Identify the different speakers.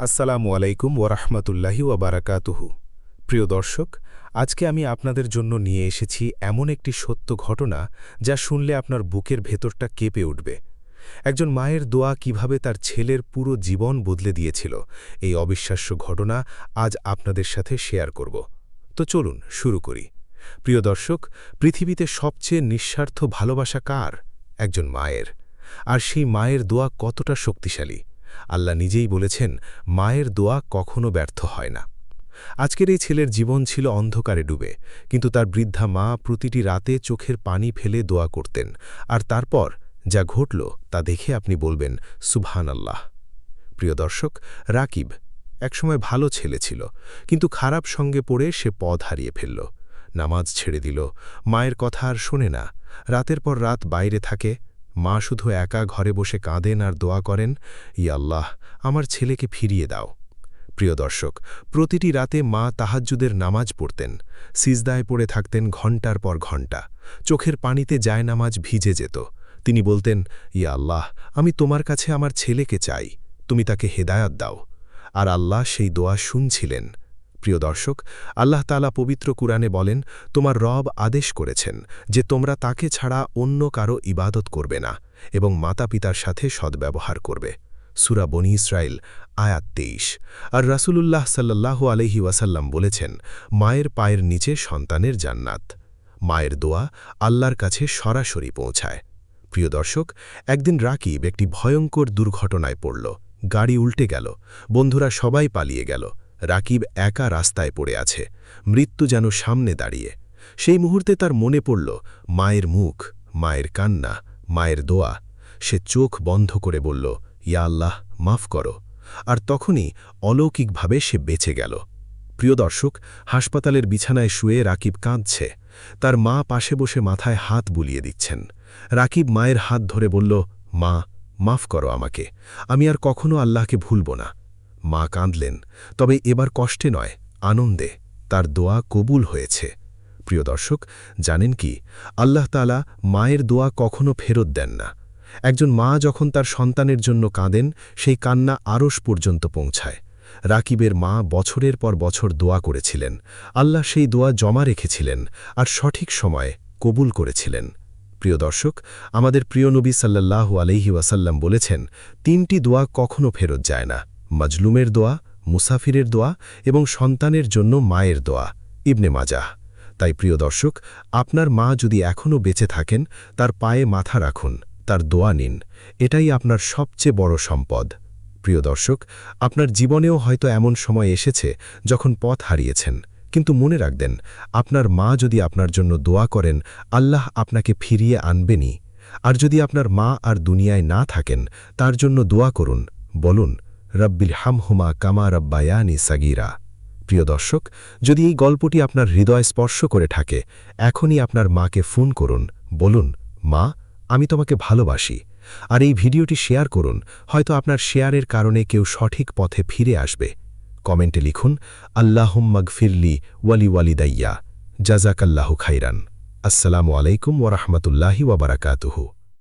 Speaker 1: আসসালামু আলাইকুম ওরহমতুল্লাহি ওয়াবারাকাতুহু। প্রিয় দর্শক, আজকে আমি আপনাদের জন্য নিয়ে এসেছি এমন একটি সত্য ঘটনা যা শুনলে আপনার বুকের ভেতরটা কেঁপে উঠবে। একজন মায়ের দোয়া কিভাবে তার ছেলের পুরো জীবন বদলে দিয়েছিল, এই অবিশ্বাস্য ঘটনা আজ আপনাদের সাথে শেয়ার করব। তো চলুন শুরু করি। প্রিয় দর্শক, পৃথিবীতে সবচেয়ে নিঃস্বার্থ ভালোবাসা কার? একজন মায়ের। আর সেই মায়ের দোয়া কতটা শক্তিশালী! আল্লাহ নিজেই বলেছেন, মায়ের দোয়া কখনো ব্যর্থ হয় না। আজকের এই ছেলের জীবন ছিল অন্ধকারে ডুবে, কিন্তু তার বৃদ্ধা মা প্রতিটি রাতে চোখের পানি ফেলে দোয়া করতেন। আর তারপর যা ঘটল তা দেখে আপনি বলবেন, সুবহানাল্লাহ। প্রিয় দর্শক, রাকিব একসময় ভালো ছেলে ছিল, কিন্তু খারাপ সঙ্গে পড়ে সে পথ হারিয়ে ফেলল। নামাজ ছেড়ে দিল, মায়ের কথা আর শোনে না, রাতের পর রাত বাইরে থাকে। মা শুধু একা ঘরে বসে কাঁদেন আর দোয়া করেন, ইয়া আল্লাহ, আমার ছেলেকে ফিরিয়ে দাও। প্রিয় দর্শক, প্রতিটি রাতে মা তাহাজ্জুদের নামাজ পড়তেন, সিজদায় পড়ে থাকতেন ঘণ্টার পর ঘণ্টা, চোখের পানিতে জায়নামাজ ভিজে যেত। তিনি বলতেন, ইয়া আল্লাহ, আমি তোমার কাছে আমার ছেলেকে চাই, তুমি তাকে হেদায়াত দাও। আর আল্লাহ সেই দোয়া শুনছিলেন। প্রিয় দর্শক, আল্লাহ তাআলা পবিত্র কুরআনে বলেন, তোমার রব আদেশ করেছেন যে তোমরা তাকে ছাড়া অন্য কারো ইবাদত করবে না এবং মাতা পিতার সাথে সদ্ব্যবহার করবে। সূরা বনী ইসরাইল আয়াত ২৩। আর রাসূলুল্লাহ সাল্লাল্লাহু আলাইহি ওয়াসাল্লাম বলেছেন, মায়ের পায়ের নিচে সন্তানের জান্নাত। মায়ের দোয়া আল্লাহর কাছে সরাসরি পৌঁছায়। প্রিয় দর্শক, একদিন রাকিব একটি ভয়ঙ্কর দুর্ঘটনায় পড়ল। গাড়ি উল্টে গেল, বন্ধুরা সবাই পালিয়ে গেল। রাকিব একা রাস্তায় পড়ে আছে, মৃত্যু যেন সামনে দাঁড়িয়ে। সেই মুহূর্তে তার মনে পড়ল মায়ের মুখ, মায়ের কান্না, মায়ের দোয়া। সে চোখ বন্ধ করে বলল, ইয়া আল্লাহ, মাফ করো। আর তখনই অলৌকিকভাবে সে বেঁচে গেল। প্রিয় দর্শক, হাসপাতালের বিছানায় শুয়ে রাকিব কাঁদছে। তার মা পাশে বসে মাথায় হাত বুলিয়ে দিচ্ছেন। রাকিব মায়ের হাত ধরে বলল, মা, মাফ করো আমাকে, আমি আর কখনো আল্লাহকে ভুলব না। মা কাঁদলেন, তবে এবার কষ্টে নয়, আনন্দে। তার দোয়া কবুল হয়েছে। প্রিয় দর্শক, জানেন কি, আল্লাহ তাআলা মায়ের দোয়া কখনো ফেরত দেন না। একজন মা যখন তার সন্তানের জন্য কাঁদেন, সেই কান্না আরশ পর্যন্ত পৌঁছায়। রাকিবের মা বছরের পর বছর দোয়া করেছিলেন, আল্লাহ সেই দোয়া জমা রেখেছিলেন আর সঠিক সময়ে কবুল করেছিলেন। প্রিয় দর্শক, আমাদের প্রিয় নবী সাল্লাল্লাহু আলাইহি ওয়াসাল্লাম বলেছেন, তিনটি দোয়া কখনো ফেরত যায় না: মাজলুমের দোয়া, মুসাফিরের দোয়া এবং সন্তানের জন্য মায়ের দোয়া। ইবনে মাজাহ। তাই প্রিয় দর্শক, আপনার মা যদি এখনও বেঁচে থাকেন, তার পায়ে মাথা রাখুন, তার দোয়া নিন। এটাই আপনার সবচেয়ে বড় সম্পদ। প্রিয় দর্শক, আপনার জীবনেও হয়তো এমন সময় এসেছে যখন পথ হারিয়েছেন, কিন্তু মনে রাখবেন, আপনার মা যদি আপনার জন্য দোয়া করেন, আল্লাহ আপনাকে ফিরিয়ে আনবেনই। আর যদি আপনার মা আর দুনিয়ায় না থাকেন, তার জন্য দোয়া করুন, বলুন, রব্বিল হামহুমা কামা রব্বায়ানি সাগীরা। প্রিয় দর্শক, যদি এই গল্পটি আপনার হৃদয় স্পর্শ করে থাকে, এখনই আপনার মাকে ফোন করুন, বলুন, মা, আমি তোমাকে ভালোবাসি। আর এই ভিডিওটি শেয়ার করুন, হয়তো আপনার শেয়ারের কারণে কেউ সঠিক পথে ফিরে আসবে। কমেন্টে লিখুন, আল্লাহুম্মাগফিরলি ওয়ালি ওয়ালিদাইয়া, জাযাকাল্লাহু খাইরান। আসসালামু আলাইকুম ওয়া রাহমাতুল্লাহি ওয়া বারাকাতুহু।